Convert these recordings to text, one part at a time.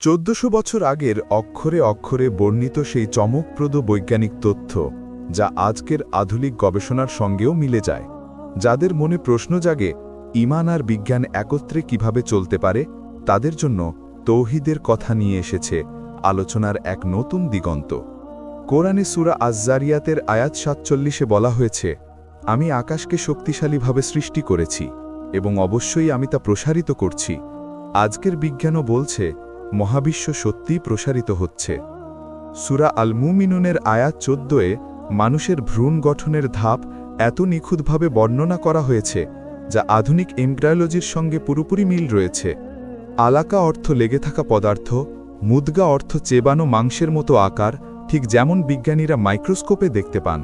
1400 বছর আগের অক্ষরে অক্ষরে বর্ণিত সেই চমকপ্রদ বৈজ্ঞানিক তথ্য যা আজকের আধুনিক গবেষণার সঙ্গেও মিলে যায়। যাদের মনে প্রশ্ন জাগে ঈমান আর বিজ্ঞান একত্রে কিভাবে চলতে পারে, তাদের জন্য তৌহিদের কথা নিয়ে এসেছে আলোচনার এক নতুন দিগন্ত। কোরআনে সূরা আয-যারিয়াতের আয়াত ৪৭-এ বলা হয়েছে, আমি আকাশকে শক্তিশালীভাবে সৃষ্টি করেছি এবং অবশ্যই আমি তা প্রসারিত করছি। আজকের বিজ্ঞানও বলছে মহাবিশ্ব সত্যিই প্রসারিত হচ্ছে। সূরা আল-মুমিনুনের আয়াত ১৪-এ মানুষের ভ্রূণ গঠনের ধাপ এত নিখুঁতভাবে বর্ণনা করা হয়েছে যা আধুনিক এমব্রায়োলজির সঙ্গে পুরোপুরি মিল রয়েছে। আলাকা অর্থ লেগে থাকা পদার্থ, মুদগা অর্থ চেবানো মাংসের মতো আকার, ঠিক যেমন বিজ্ঞানীরা মাইক্রোস্কোপে দেখতে পান।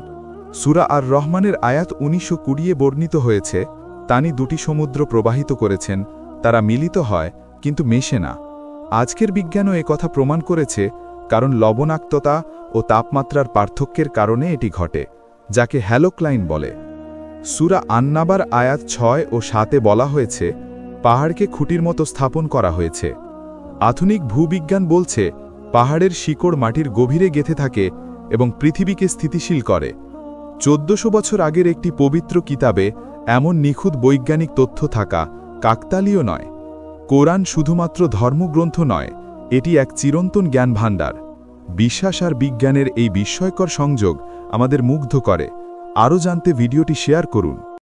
সূরা আর রহমানের আয়াত ১৯-২০-এ বর্ণিত হয়েছে, তিনি দুটি সমুদ্র প্রবাহিত করেছেন, তারা মিলিত হয় কিন্তু মেশে না। আজকের বিজ্ঞানও কথা প্রমাণ করেছে, কারণ লবণাক্ততা ও তাপমাত্রার পার্থক্যের কারণে এটি ঘটে, যাকে হ্যালোক্লাইন বলে। সূরা আন-নাবার আয়াত ৬ ও ৭-এ বলা হয়েছে, পাহাড়কে খুঁটির মতো স্থাপন করা হয়েছে। আধুনিক ভূবিজ্ঞান বলছে পাহাড়ের শিকড় মাটির গভীরে গেঁথে থাকে এবং পৃথিবীকে স্থিতিশীল করে। ১৪০০ বছর আগের একটি পবিত্র কিতাবে এমন নিখুঁত বৈজ্ঞানিক তথ্য থাকা কাকতালীয় নয়। কোরআন শুধুমাত্র ধর্মগ্রন্থ নয়, এটি এক চিরন্তন জ্ঞান ভাণ্ডার। বিশ্বাস আর বিজ্ঞানের এই বিস্ময়কর সংযোগ আমাদের মুগ্ধ করে। আরও জানতে ভিডিওটি শেয়ার করুন।